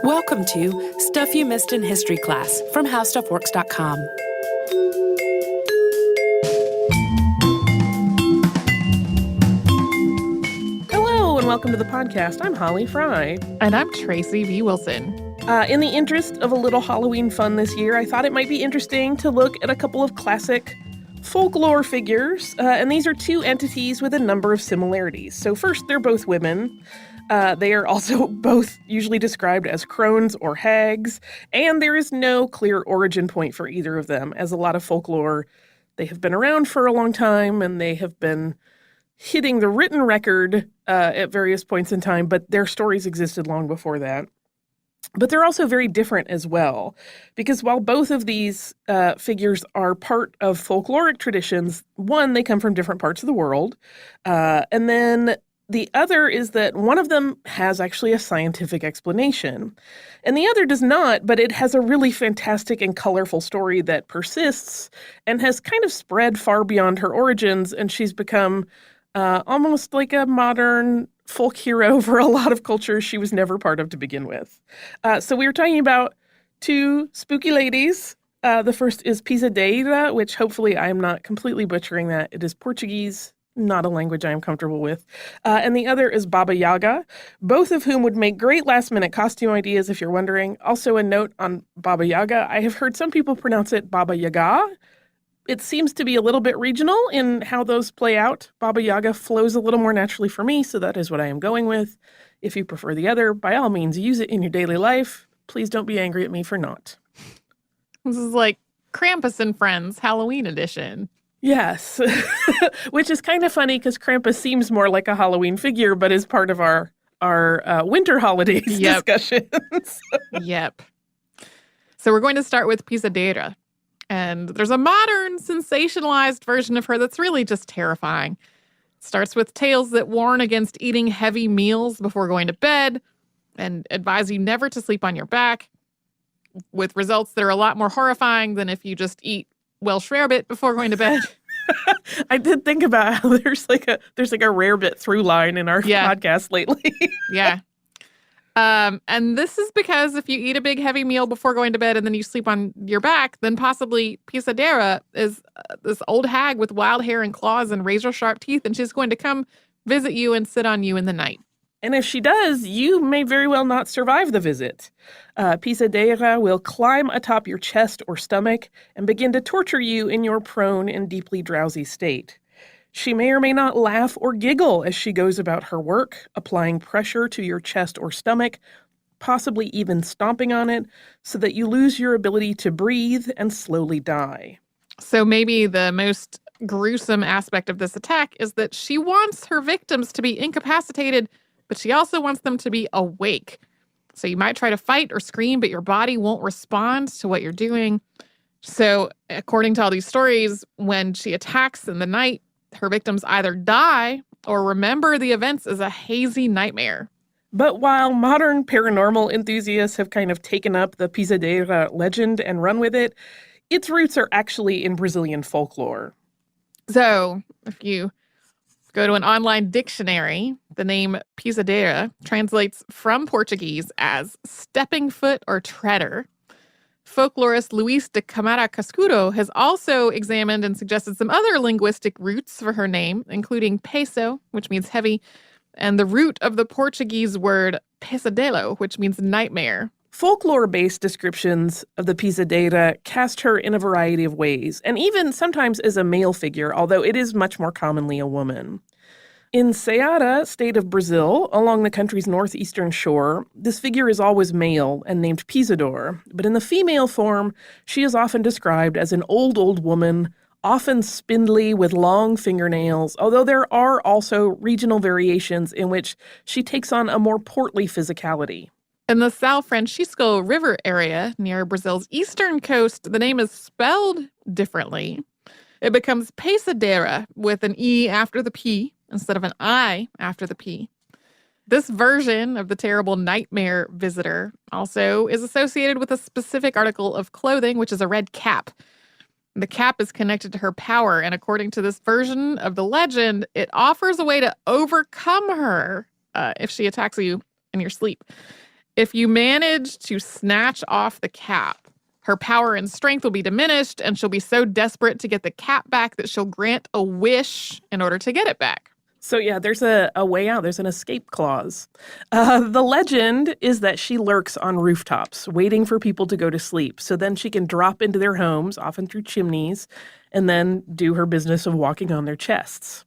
Welcome to Stuff You Missed in History Class from HowStuffWorks.com. Hello and welcome to the podcast. I'm Holly Fry. And I'm Tracy V. Wilson. In the interest of a little Halloween fun this year, I thought it might be interesting to look at a couple of classic folklore figures. And these are two entities with a number of similarities. So first, they're both women. They are also both usually described as crones or hags, and there is no clear origin point for either of them. As a lot of folklore, they have been around for a long time, and they have been hitting the written record at various points in time, but their stories existed long before that. But they're also very different as well, because while both of these figures are part of folkloric traditions, one, they come from different parts of the world, and then the other is that one of them has actually a scientific explanation, and the other does not, but it has a really fantastic and colorful story that persists and has kind of spread far beyond her origins, and she's become almost like a modern folk hero for a lot of cultures she was never part of to begin with. So we were talking about two spooky ladies. The first is Pisadiera, which hopefully I am not completely butchering that. It is Portuguese, not a language I am comfortable with. And the other is Baba Yaga, both of whom would make great last-minute costume ideas if you're wondering. Also a note on Baba Yaga, I have heard some people pronounce it Baba Yaga. It seems to be a little bit regional in how those play out. Baba Yaga flows a little more naturally for me, so that is what I am going with. If you prefer the other, by all means, use it in your daily life. Please don't be angry at me for not. This is like Krampus and Friends Halloween edition. Yes, which is kind of funny because Krampus seems more like a Halloween figure, but is part of our winter holidays discussions. Yep. So we're going to start with Pisadiera. And there's a modern, sensationalized version of her that's really just terrifying. Starts with tales that warn against eating heavy meals before going to bed and advise you never to sleep on your back, with results that are a lot more horrifying than if you just eat Welsh rarebit before going to bed. I did think about how there's like a rarebit through line in our podcast lately. Yeah. And this is because if you eat a big heavy meal before going to bed and then you sleep on your back, then possibly Pisadiera is this old hag with wild hair and claws and razor sharp teeth, and she's going to come visit you and sit on you in the night. And if she does, you may very well not survive the visit. Pisadiera will climb atop your chest or stomach and begin to torture you in your prone and deeply drowsy state. She may or may not laugh or giggle as she goes about her work, applying pressure to your chest or stomach, possibly even stomping on it, so that you lose your ability to breathe and slowly die. So maybe the most gruesome aspect of this attack is that she wants her victims to be incapacitated, but she also wants them to be awake. So you might try to fight or scream, but your body won't respond to what you're doing. So according to all these stories, when she attacks in the night, her victims either die or remember the events as a hazy nightmare. But while modern paranormal enthusiasts have kind of taken up the Pisadiera legend and run with it, its roots are actually in Brazilian folklore. So if you go to an online dictionary, the name Pisadiera translates from Portuguese as stepping foot or treader. Folklorist Luis de Camara Cascudo has also examined and suggested some other linguistic roots for her name, including peso, which means heavy, and the root of the Portuguese word pesadelo, which means nightmare. Folklore-based descriptions of the Pisadiera cast her in a variety of ways, and even sometimes as a male figure, although it is much more commonly a woman. In Ceará, state of Brazil, along the country's northeastern shore, this figure is always male and named Pisador, but in the female form, she is often described as an old woman, often spindly with long fingernails, although there are also regional variations in which she takes on a more portly physicality. In the São Francisco River area near Brazil's eastern coast, the name is spelled differently. It becomes Pisadiera with an E after the P instead of an I after the P. This version of the terrible nightmare visitor also is associated with a specific article of clothing, which is a red cap. The cap is connected to her power, and according to this version of the legend, it offers a way to overcome her if she attacks you in your sleep. If you manage to snatch off the cap, her power and strength will be diminished, and she'll be so desperate to get the cap back that she'll grant a wish in order to get it back. So yeah, there's a way out. There's an escape clause. The legend is that she lurks on rooftops, waiting for people to go to sleep. So then she can drop into their homes, often through chimneys, and then do her business of walking on their chests.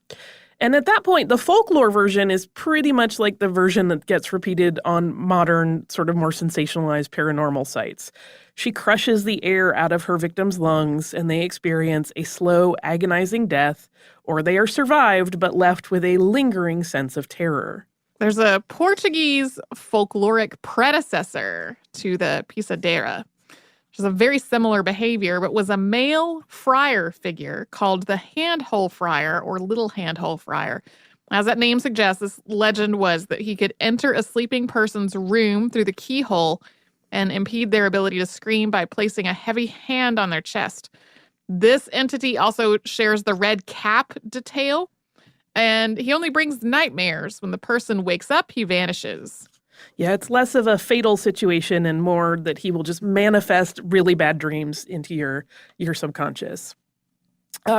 And at that point, the folklore version is pretty much like the version that gets repeated on modern, sort of more sensationalized paranormal sites. She crushes the air out of her victims' lungs, and they experience a slow, agonizing death, or they are survived but left with a lingering sense of terror. There's a Portuguese folkloric predecessor to the Pisadiera, which is a very similar behavior, but was a male friar figure called the handhole friar or little handhole friar. As that name suggests, this legend was that he could enter a sleeping person's room through the keyhole and impede their ability to scream by placing a heavy hand on their chest. This entity also shares the red cap detail, and he only brings nightmares. When the person wakes up, he vanishes. Yeah, it's less of a fatal situation and more that he will just manifest really bad dreams into your subconscious.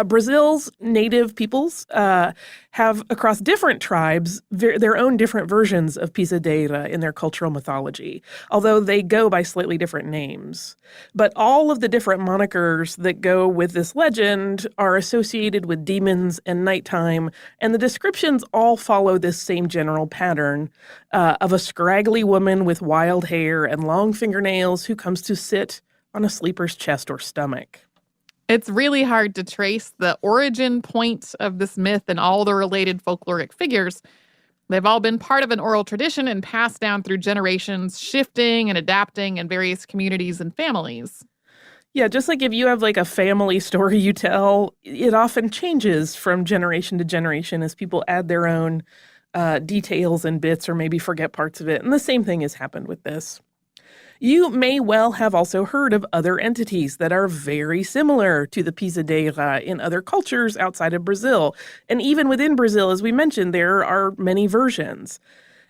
Brazil's native peoples have, across different tribes, their own different versions of Pisadiera in their cultural mythology, although they go by slightly different names. But all of the different monikers that go with this legend are associated with demons and nighttime, and the descriptions all follow this same general pattern of a scraggly woman with wild hair and long fingernails who comes to sit on a sleeper's chest or stomach. It's really hard to trace the origin point of this myth and all the related folkloric figures. They've all been part of an oral tradition and passed down through generations, shifting and adapting in various communities and families. Yeah, just like if you have like a family story you tell, it often changes from generation to generation as people add their own details and bits or maybe forget parts of it. And the same thing has happened with this. You may well have also heard of other entities that are very similar to the Pisadiera in other cultures outside of Brazil. And even within Brazil, as we mentioned, there are many versions.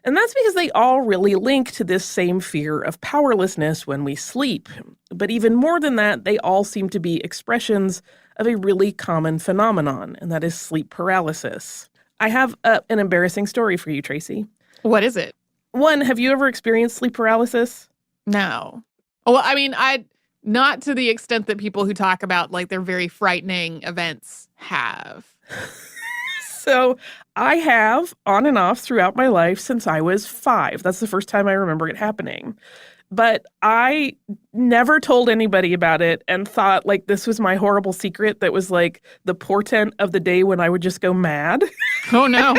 And that's because they all really link to this same fear of powerlessness when we sleep. But even more than that, they all seem to be expressions of a really common phenomenon, and that is sleep paralysis. I have an embarrassing story for you, Tracy. What is it? One, have you ever experienced sleep paralysis? No. Well, I mean, not to the extent that people who talk about like their very frightening events have. So I have on and off throughout my life since I was 5. That's the first time I remember it happening. But I never told anybody about it and thought like this was my horrible secret that was like the portent of the day when I would just go mad. Oh, no.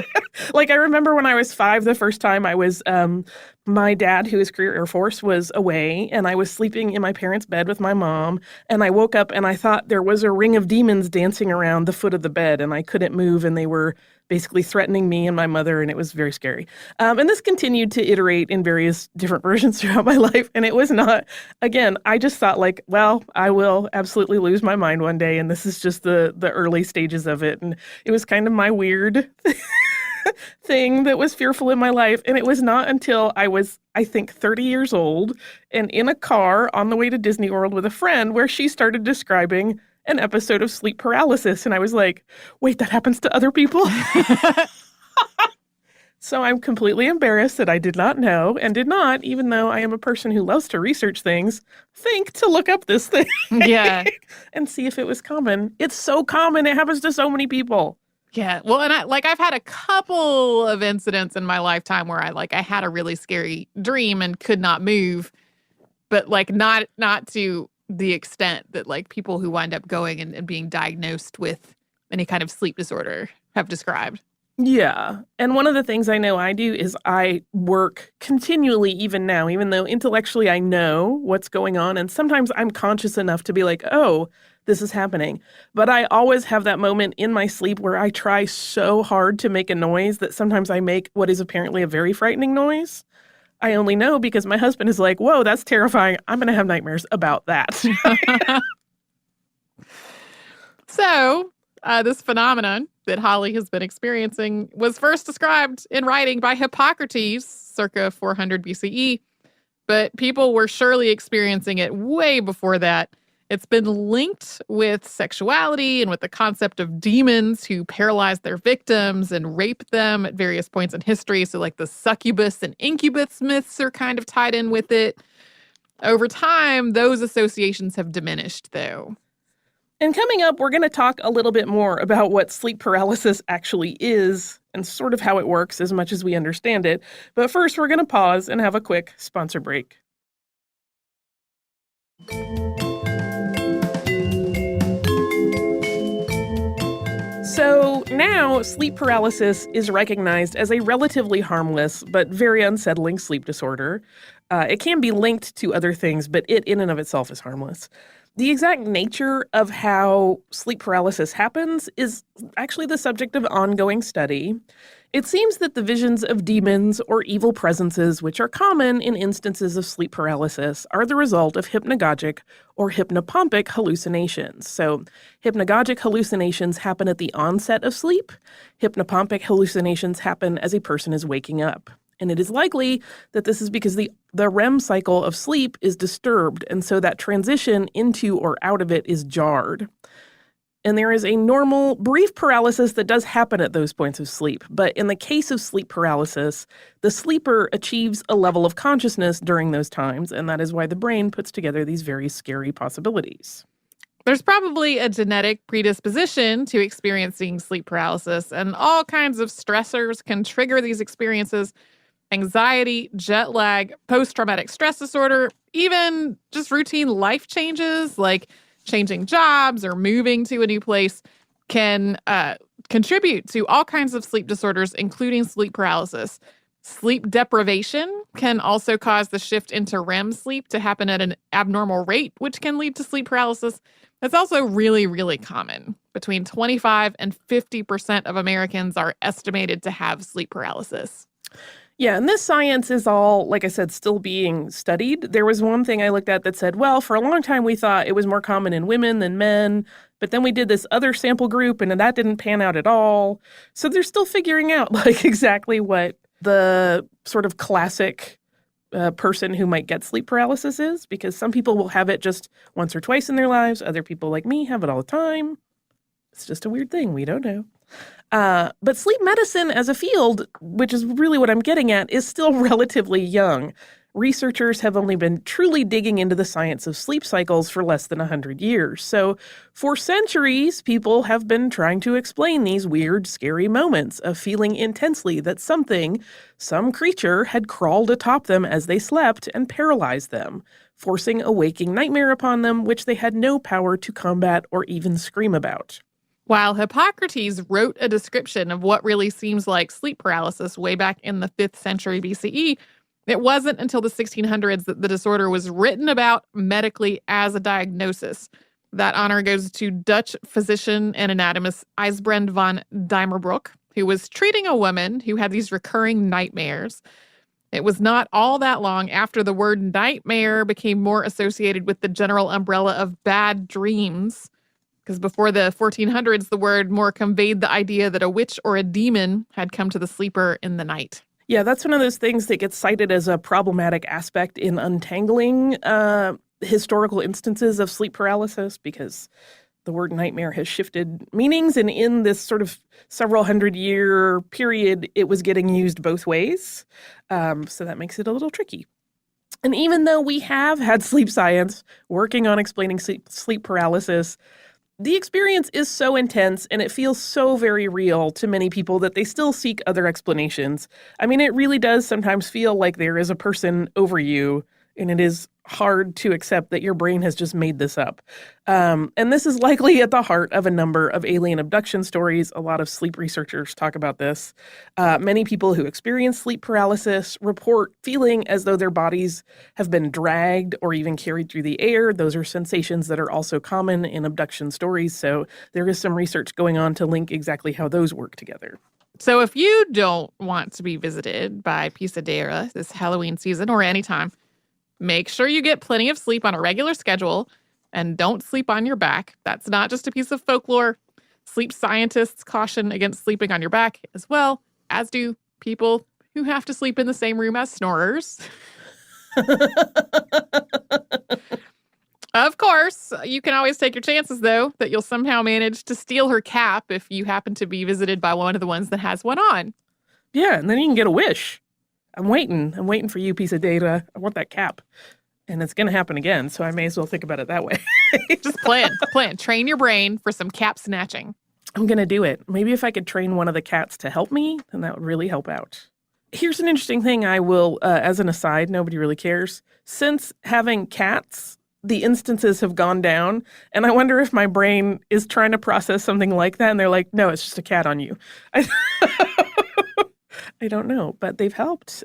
Like I remember when I was 5, the first time I was, my dad, who is career Air Force, was away and I was sleeping in my parents' bed with my mom. And I woke up and I thought there was a ring of demons dancing around the foot of the bed and I couldn't move and they were basically threatening me and my mother, and it was very scary. And this continued to iterate in various different versions throughout my life. And it was not, again, I just thought like, well, I will absolutely lose my mind one day. And this is just the early stages of it. And it was kind of my weird thing that was fearful in my life. And it was not until I was, I think, 30 years old and in a car on the way to Disney World with a friend where she started describing an episode of sleep paralysis. And I was like, wait, that happens to other people? So I'm completely embarrassed that I did not know and did not, even though I am a person who loves to research things, think to look up this thing. Yeah. And see if it was common. It's so common. It happens to so many people. Yeah. Well, and I've had a couple of incidents in my lifetime where I had a really scary dream and could not move, but like not to the extent that like people who wind up going and being diagnosed with any kind of sleep disorder have described. Yeah. And one of the things I know I do is I work continually even now, even though intellectually I know what's going on. And sometimes I'm conscious enough to be like, oh, this is happening. But I always have that moment in my sleep where I try so hard to make a noise that sometimes I make what is apparently a very frightening noise. I only know because my husband is like, whoa, that's terrifying. I'm going to have nightmares about that. So this phenomenon that Holly has been experiencing was first described in writing by Hippocrates circa 400 BCE. but people were surely experiencing it way before that. It's been linked with sexuality and with the concept of demons who paralyze their victims and rape them at various points in history. So, like the succubus and incubus myths are kind of tied in with it. Over time, those associations have diminished, though. And coming up, we're going to talk a little bit more about what sleep paralysis actually is and sort of how it works as much as we understand it. But first, we're going to pause and have a quick sponsor break. So now sleep paralysis is recognized as a relatively harmless but very unsettling sleep disorder. It can be linked to other things, but it in and of itself is harmless. The exact nature of how sleep paralysis happens is actually the subject of ongoing study. It seems that the visions of demons or evil presences, which are common in instances of sleep paralysis, are the result of hypnagogic or hypnopompic hallucinations. So, hypnagogic hallucinations happen at the onset of sleep. Hypnopompic hallucinations happen as a person is waking up. And it is likely that this is because the REM cycle of sleep is disturbed, and so that transition into or out of it is jarred. And there is a normal brief paralysis that does happen at those points of sleep. But in the case of sleep paralysis, the sleeper achieves a level of consciousness during those times, and that is why the brain puts together these very scary possibilities. There's probably a genetic predisposition to experiencing sleep paralysis, and all kinds of stressors can trigger these experiences. Anxiety, jet lag, post-traumatic stress disorder, even just routine life changes like changing jobs or moving to a new place can contribute to all kinds of sleep disorders, including sleep paralysis. Sleep deprivation can also cause the shift into REM sleep to happen at an abnormal rate, which can lead to sleep paralysis. It's also really, really common. Between 25 and 50% of Americans are estimated to have sleep paralysis. Yeah, and this science is all, like I said, still being studied. There was one thing I looked at that said, well, for a long time we thought it was more common in women than men, but then we did this other sample group and that didn't pan out at all. So they're still figuring out like exactly what the sort of classic person who might get sleep paralysis is, because some people will have it just once or twice in their lives. Other people like me have it all the time. It's just a weird thing. We don't know. But sleep medicine as a field, which is really what I'm getting at, is still relatively young. Researchers have only been truly digging into the science of sleep cycles for less than 100 years. So for centuries, people have been trying to explain these weird, scary moments of feeling intensely that some creature had crawled atop them as they slept and paralyzed them, forcing a waking nightmare upon them, which they had no power to combat or even scream about. While Hippocrates wrote a description of what really seems like sleep paralysis way back in the 5th century BCE, it wasn't until the 1600s that the disorder was written about medically as a diagnosis. That honor goes to Dutch physician and anatomist Ysbrand van Dijmerbroek, who was treating a woman who had these recurring nightmares. It was not all that long after the word nightmare became more associated with the general umbrella of bad dreams. Because before the 1400s, the word more conveyed the idea that a witch or a demon had come to the sleeper in the night. Yeah, that's one of those things that gets cited as a problematic aspect in untangling historical instances of sleep paralysis, because the word nightmare has shifted meanings. And in this sort of several hundred-year period, it was getting used both ways. So that makes it a little tricky. And even though we have had sleep science working on explaining sleep paralysis, the experience is so intense and it feels so very real to many people that they still seek other explanations. I mean, it really does sometimes feel like there is a person over you, and it is hard to accept that your brain has just made this up. And this is likely at the heart of a number of alien abduction stories. A lot of sleep researchers talk about this. Many people who experience sleep paralysis report feeling as though their bodies have been dragged or even carried through the air. Those are sensations that are also common in abduction stories. So there is some research going on to link exactly how those work together. So if you don't want to be visited by Pisadiera this Halloween season or anytime, make sure you get plenty of sleep on a regular schedule and don't sleep on your back. That's not just a piece of folklore. Sleep scientists caution against sleeping on your back as well, as do people who have to sleep in the same room as snorers. Of course, you can always take your chances, though, that you'll somehow manage to steal her cap if you happen to be visited by one of the ones that has one on. Yeah, and then you can get a wish. I'm waiting for you, Pisadiera. I want that cap. And it's going to happen again, so I may as well think about it that way. Just plan. Train your brain for some cap snatching. I'm going to do it. Maybe if I could train one of the cats to help me, then that would really help out. Here's an interesting thing I will, as an aside, nobody really cares. Since having cats, the instances have gone down, and I wonder if my brain is trying to process something like that, and they're like, no, it's just a cat on you. I don't know, but they've helped.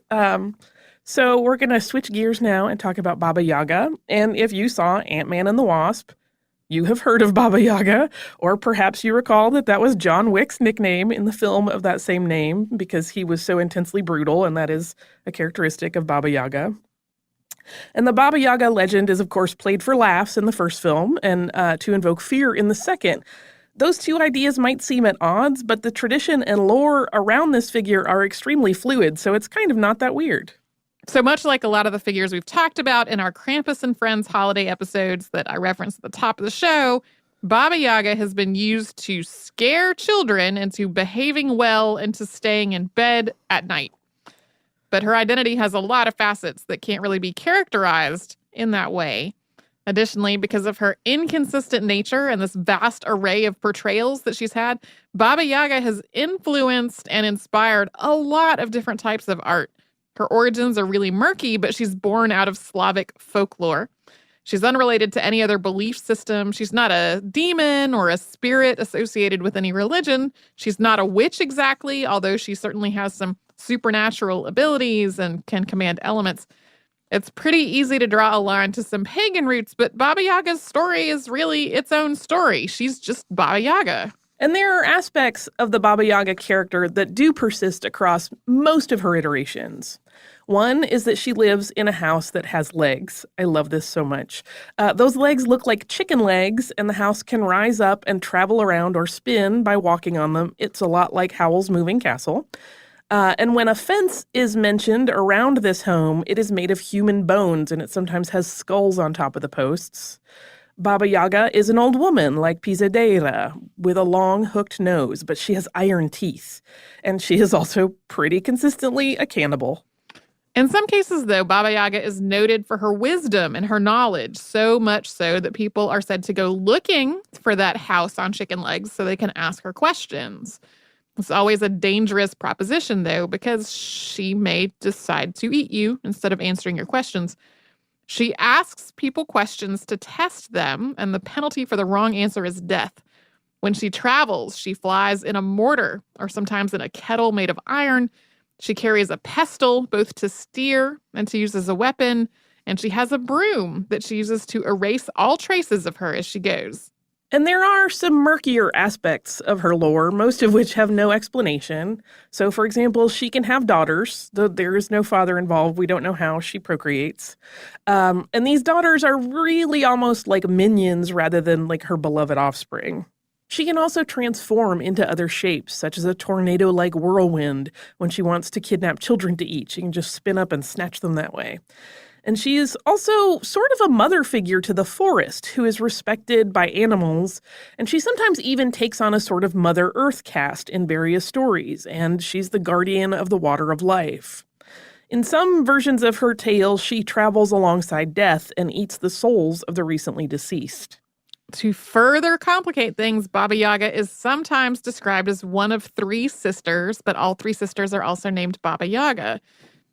So we're going to switch gears now and talk about Baba Yaga. And if you saw Ant-Man and the Wasp, you have heard of Baba Yaga, or perhaps you recall that was John Wick's nickname in the film of that same name because he was so intensely brutal, and that is a characteristic of Baba Yaga. And the Baba Yaga legend is, of course, played for laughs in the first film and to invoke fear in the second. Those two ideas might seem at odds, but the tradition and lore around this figure are extremely fluid, so it's kind of not that weird. So much like a lot of the figures we've talked about in our Krampus and Friends holiday episodes that I referenced at the top of the show, Baba Yaga has been used to scare children into behaving well and to staying in bed at night. But her identity has a lot of facets that can't really be characterized in that way. Additionally, because of her inconsistent nature and this vast array of portrayals that she's had, Baba Yaga has influenced and inspired a lot of different types of art. Her origins are really murky, but she's born out of Slavic folklore. She's unrelated to any other belief system. She's not a demon or a spirit associated with any religion. She's not a witch exactly, although she certainly has some supernatural abilities and can command elements. It's pretty easy to draw a line to some pagan roots, but Baba Yaga's story is really its own story. She's just Baba Yaga. And there are aspects of the Baba Yaga character that do persist across most of her iterations. One is that she lives in a house that has legs. I love this so much. Those legs look like chicken legs, and the house can rise up and travel around or spin by walking on them. It's a lot like Howl's Moving Castle. And when a fence is mentioned around this home, it is made of human bones, and it sometimes has skulls on top of the posts. Baba Yaga is an old woman like Pisadiera with a long hooked nose, but she has iron teeth. And she is also pretty consistently a cannibal. In some cases, though, Baba Yaga is noted for her wisdom and her knowledge, so much so that people are said to go looking for that house on chicken legs so they can ask her questions. It's always a dangerous proposition, though, because she may decide to eat you instead of answering your questions. She asks people questions to test them, and the penalty for the wrong answer is death. When she travels, she flies in a mortar or sometimes in a kettle made of iron. She carries a pestle both to steer and to use as a weapon, and she has a broom that she uses to erase all traces of her as she goes. And there are some murkier aspects of her lore, most of which have no explanation. So, for example, she can have daughters, though there is no father involved. We don't know how she procreates. And these daughters are really almost like minions rather than like her beloved offspring. She can also transform into other shapes, such as a tornado-like whirlwind when she wants to kidnap children to eat. She can just spin up and snatch them that way. And she is also sort of a mother figure to the forest who is respected by animals. And she sometimes even takes on a sort of Mother Earth cast in various stories. And she's the guardian of the water of life. In some versions of her tale, she travels alongside death and eats the souls of the recently deceased. To further complicate things, Baba Yaga is sometimes described as one of three sisters, but all three sisters are also named Baba Yaga.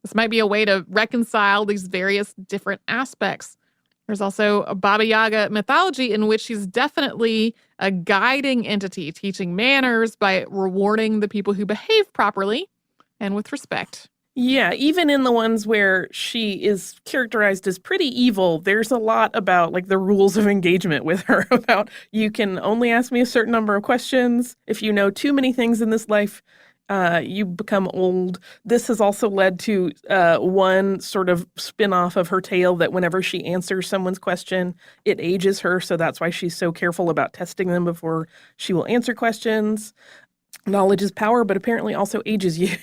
This might be a way to reconcile these various different aspects. There's also a Baba Yaga mythology in which she's definitely a guiding entity, teaching manners by rewarding the people who behave properly and with respect. Yeah, even in the ones where she is characterized as pretty evil, there's a lot about like the rules of engagement with her about you can only ask me a certain number of questions. If you know too many things in this life, you become old. This has also led to one sort of spin-off of her tale that whenever she answers someone's question, it ages her. So that's why she's so careful about testing them before she will answer questions. Knowledge is power, but apparently also ages you.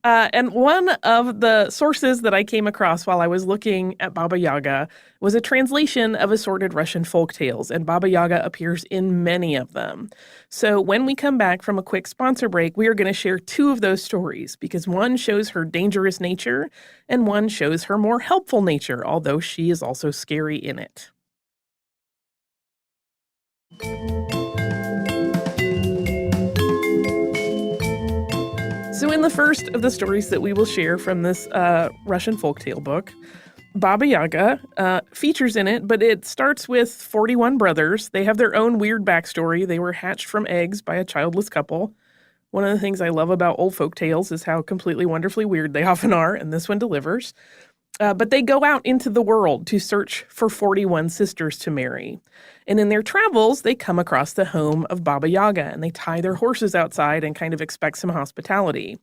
And one of the sources that I came across while I was looking at Baba Yaga was a translation of assorted Russian folk tales, and Baba Yaga appears in many of them. So when we come back from a quick sponsor break, we are going to share two of those stories, because one shows her dangerous nature and one shows her more helpful nature, although she is also scary in it. So in the first of the stories that we will share from this Russian folktale book, Baba Yaga features in it, but it starts with 41 brothers. They have their own weird backstory. They were hatched from eggs by a childless couple. One of the things I love about old folk tales is how completely wonderfully weird they often are, and this one delivers. But they go out into the world to search for 41 sisters to marry. And in their travels, they come across the home of Baba Yaga, and they tie their horses outside and kind of expect some hospitality.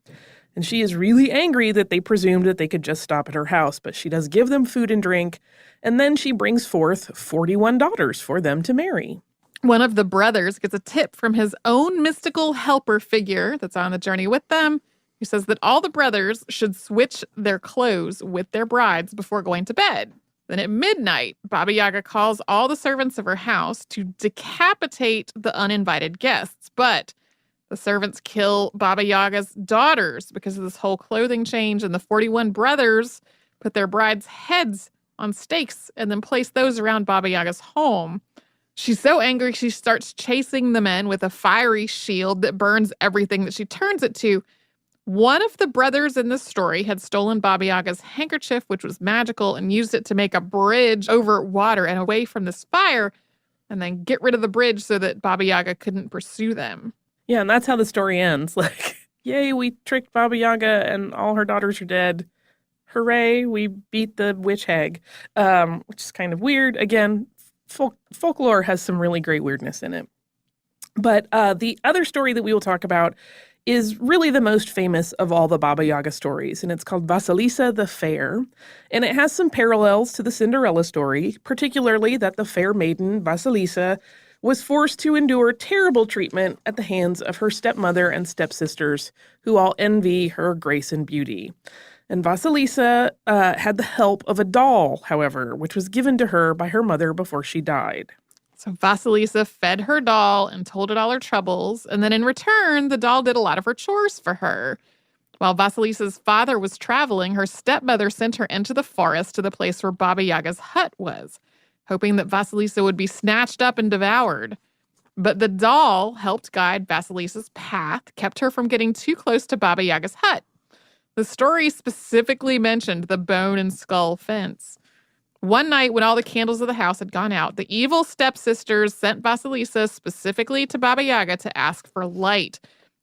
And she is really angry that they presumed that they could just stop at her house, but she does give them food and drink, and then she brings forth 41 daughters for them to marry. One of the brothers gets a tip from his own mystical helper figure that's on the journey with them. He says that all the brothers should switch their clothes with their brides before going to bed. Then at midnight, Baba Yaga calls all the servants of her house to decapitate the uninvited guests. But the servants kill Baba Yaga's daughters because of this whole clothing change, and the 41 brothers put their brides' heads on stakes and then place those around Baba Yaga's home. She's so angry, she starts chasing the men with a fiery shield that burns everything that she turns it to. One of the brothers in this story had stolen Baba Yaga's handkerchief, which was magical, and used it to make a bridge over water and away from this fire, and then get rid of the bridge so that Baba Yaga couldn't pursue them. Yeah, and that's how the story ends. Like, yay, we tricked Baba Yaga and all her daughters are dead. Hooray, we beat the witch hag, which is kind of weird. Again, folklore has some really great weirdness in it. But the other story that we will talk about is really the most famous of all the Baba Yaga stories, and it's called Vasilisa the Fair. And it has some parallels to the Cinderella story, particularly that the fair maiden, Vasilisa, was forced to endure terrible treatment at the hands of her stepmother and stepsisters, who all envy her grace and beauty. And Vasilisa had the help of a doll, however, which was given to her by her mother before she died. So Vasilisa fed her doll and told it all her troubles, and then in return, the doll did a lot of her chores for her. While Vasilisa's father was traveling, her stepmother sent her into the forest to the place where Baba Yaga's hut was, hoping that Vasilisa would be snatched up and devoured. But the doll helped guide Vasilisa's path, kept her from getting too close to Baba Yaga's hut. The story specifically mentioned the bone and skull fence. One night, when all the candles of the house had gone out, the evil stepsisters sent Vasilisa specifically to Baba Yaga to ask for light.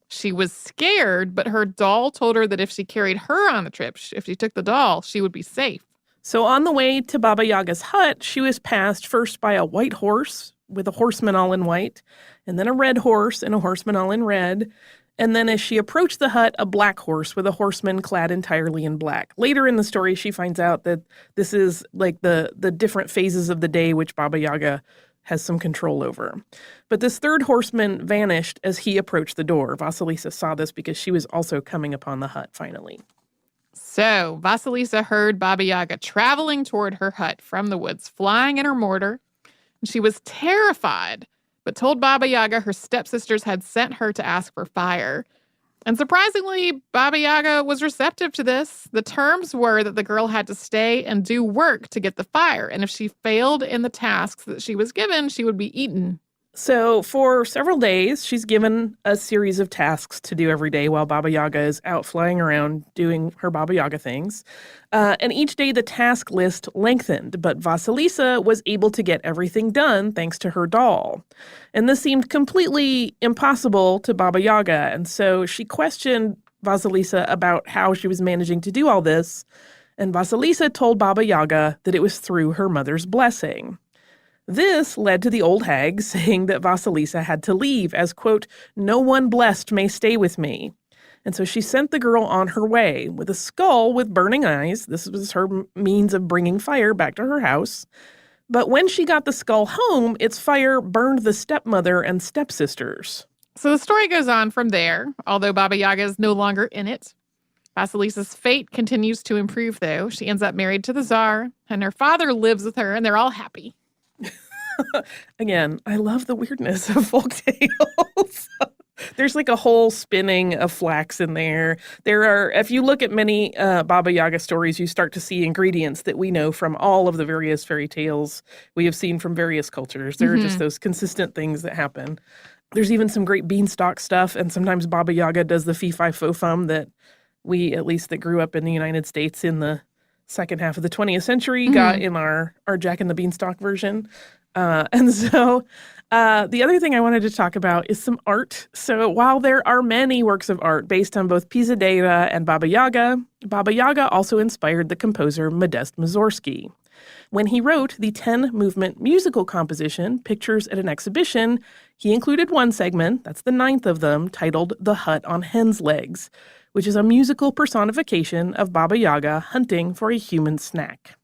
She was scared, but her doll told her that if she carried her on the trip, if she took the doll, she would be safe. So on the way to Baba Yaga's hut, she was passed first by a white horse with a horseman all in white, and then a red horse and a horseman all in red. And then as she approached the hut, a black horse with a horseman clad entirely in black. Later in the story, she finds out that this is like the different phases of the day which Baba Yaga has some control over. But this third horseman vanished as he approached the door. Vasilisa saw this because she was also coming upon the hut finally. So Vasilisa heard Baba Yaga traveling toward her hut from the woods, flying in her mortar. And she was terrified, but told Baba Yaga her stepsisters had sent her to ask for fire. And surprisingly, Baba Yaga was receptive to this. The terms were that the girl had to stay and do work to get the fire, and if she failed in the tasks that she was given, she would be eaten. So for several days, she's given a series of tasks to do every day while Baba Yaga is out flying around doing her Baba Yaga things. And each day the task list lengthened, but Vasilisa was able to get everything done thanks to her doll. And this seemed completely impossible to Baba Yaga, and so she questioned Vasilisa about how she was managing to do all this, and Vasilisa told Baba Yaga that it was through her mother's blessing. This led to the old hag saying that Vasilisa had to leave as, quote, "no one blessed may stay with me." And so she sent the girl on her way with a skull with burning eyes. This was her means of bringing fire back to her house. But when she got the skull home, its fire burned the stepmother and stepsisters. So the story goes on from there, although Baba Yaga is no longer in it. Vasilisa's fate continues to improve, though. She ends up married to the Tsar, and her father lives with her, and they're all happy. Again, I love the weirdness of folk tales. There's like a whole spinning of flax in there. There are, if you look at many Baba Yaga stories, you start to see ingredients that we know from all of the various fairy tales we have seen from various cultures. There are just those consistent things that happen. There's even some great beanstalk stuff, and sometimes Baba Yaga does the fee-fi-fo-fum that we, at least that grew up in the United States in the second half of the 20th century, got in our Jack and the Beanstalk version. And so the other thing I wanted to talk about is some art. So while there are many works of art based on both Pisadiera and Baba Yaga also inspired the composer Modest Mussorgsky. When he wrote the 10-movement musical composition, Pictures at an Exhibition, he included one segment, that's the 9th of them, titled The Hut on Hen's Legs, which is a musical personification of Baba Yaga hunting for a human snack.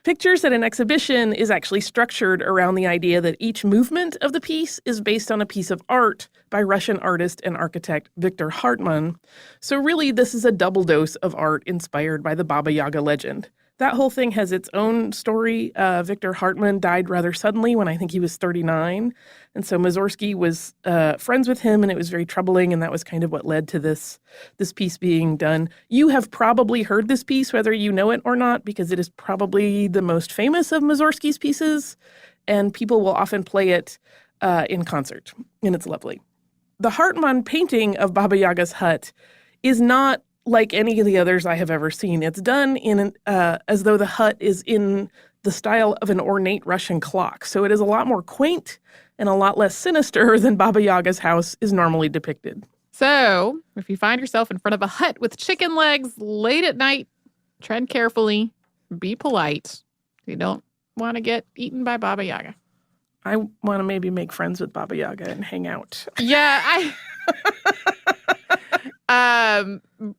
Pictures at an Exhibition is actually structured around the idea that each movement of the piece is based on a piece of art by Russian artist and architect Victor Hartmann. So really, this is a double dose of art inspired by the Baba Yaga legend. That whole thing has its own story. Victor Hartmann died rather suddenly when I think he was 39. And so Mussorgsky was friends with him, and it was very troubling, and that was kind of what led to this piece being done. You have probably heard this piece, whether you know it or not, because it is probably the most famous of Mussorgsky's pieces, and people will often play it in concert, and it's lovely. The Hartmann painting of Baba Yaga's hut is not like any of the others I have ever seen. It's done in as though the hut is in the style of an ornate Russian clock. So it is a lot more quaint and a lot less sinister than Baba Yaga's house is normally depicted. So if you find yourself in front of a hut with chicken legs late at night, tread carefully, be polite. You don't want to get eaten by Baba Yaga. I want to maybe make friends with Baba Yaga and hang out. Yeah,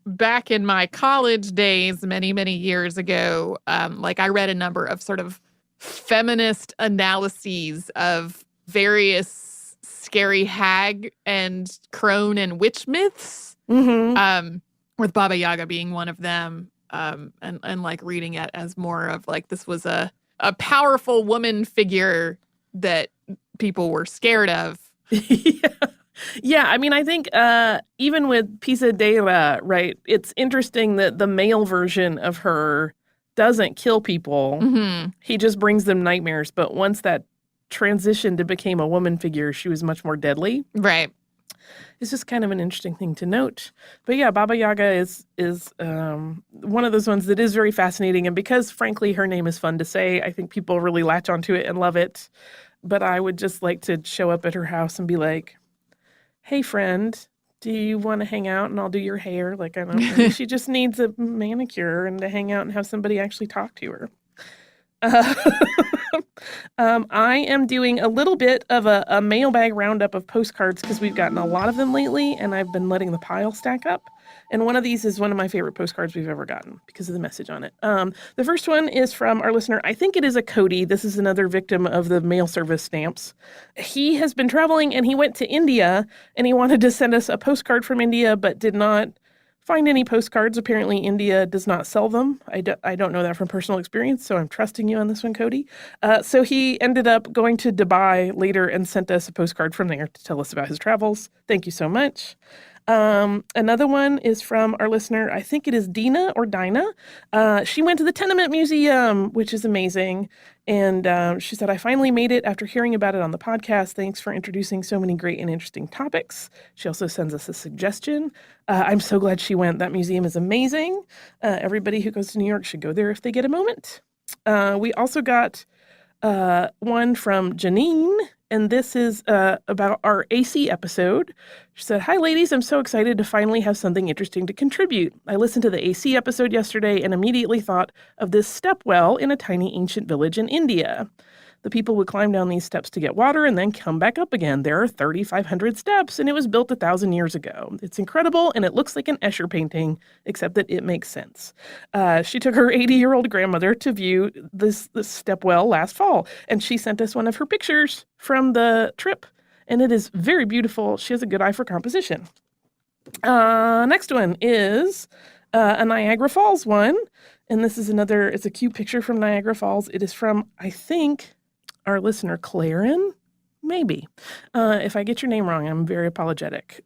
back in my college days, many, many years ago, I read a number of sort of feminist analyses of various scary hag and crone and witch myths, with Baba Yaga being one of them, and like reading it as more of like this was a powerful woman figure that people were scared of. Yeah, I mean, I think even with Pisadiera, right, it's interesting that the male version of her doesn't kill people. He just brings them nightmares. But once that transitioned to became a woman figure, she was much more deadly. Right. It's just kind of an interesting thing to note. But yeah, Baba Yaga is one of those ones that is very fascinating. And because, frankly, her name is fun to say, I think people really latch onto it and love it. But I would just like to show up at her house and be like, hey, friend, do you want to hang out and I'll do your hair? Like, I don't know. She just needs a manicure and to hang out and have somebody actually talk to her. I am doing a little bit of a mailbag roundup of postcards because we've gotten a lot of them lately, and I've been letting the pile stack up. And one of these is one of my favorite postcards we've ever gotten because of the message on it. The first one is from our listener. I think it is a Cody. This is another victim of the mail service stamps. He has been traveling and he went to India and he wanted to send us a postcard from India, but did not find any postcards. Apparently, India does not sell them. I don't know that from personal experience, so I'm trusting you on this one, Cody. So he ended up going to Dubai later and sent us a postcard from there to tell us about his travels. Thank you so much. Another one is from our listener. I think it is Dina or Dinah. She went to the Tenement Museum, which is amazing. And she said, I finally made it after hearing about it on the podcast. Thanks for introducing so many great and interesting topics. She also sends us a suggestion. I'm so glad she went. That museum is amazing. Everybody who goes to New York should go there if they get a moment. We also got one from Janine. And this is about our AC episode. She said, hi, ladies. I'm so excited to finally have something interesting to contribute. I listened to the AC episode yesterday and immediately thought of this step well in a tiny ancient village in India. The people would climb down these steps to get water and then come back up again. There are 3,500 steps, and it was built 1,000 years ago. It's incredible, and it looks like an Escher painting, except that it makes sense. She took her 80-year-old grandmother to view this step well last fall, and she sent us one of her pictures from the trip. and it is very beautiful. She has a good eye for composition. Next one is a Niagara Falls one, and this is it's a cute picture from Niagara Falls. It is from, I think, our listener, Claren. Maybe. If I get your name wrong, I'm very apologetic.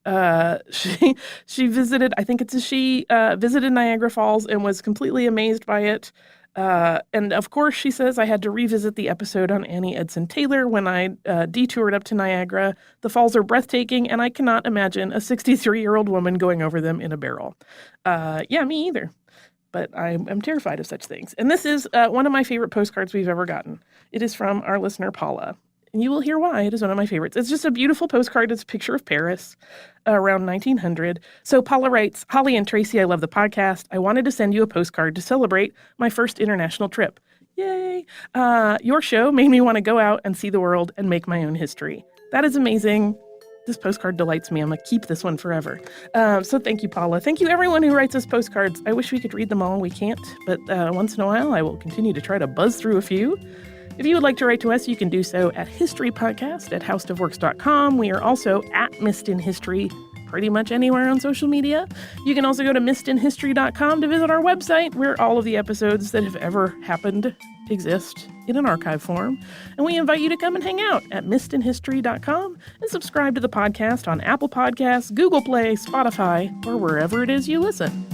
She visited, I think it's a she, visited Niagara Falls and was completely amazed by it. And of course, she says, I had to revisit the episode on Annie Edson Taylor when I detoured up to Niagara. The falls are breathtaking, and I cannot imagine a 63-year-old woman going over them in a barrel. Yeah, me either. But I'm terrified of such things. And this is one of my favorite postcards we've ever gotten. It is from our listener, Paula. And you will hear why. It is one of my favorites. It's just a beautiful postcard. It's a picture of Paris around 1900. So Paula writes, Holly and Tracy, I love the podcast. I wanted to send you a postcard to celebrate my first international trip. Yay. Your show made me want to go out and see the world and make my own history. That is amazing. This postcard delights me. I'm going to keep this one forever. So thank you, Paula. Thank you, everyone who writes us postcards. I wish we could read them all. We can't. But once in a while, I will continue to try to buzz through a few. If you would like to write to us, you can do so at historypodcast@howstuffworks.com. We are also at Missed in History pretty much anywhere on social media. You can also go to missedinhistory.com to visit our website, where all of the episodes that have ever happened exist in an archive form. And we invite you to come and hang out at missedinhistory.com and subscribe to the podcast on Apple Podcasts, Google Play, Spotify, or wherever it is you listen.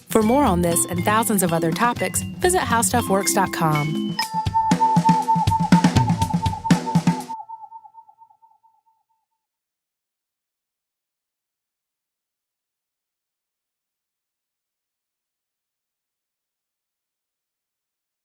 For more on this and thousands of other topics, visit howstuffworks.com.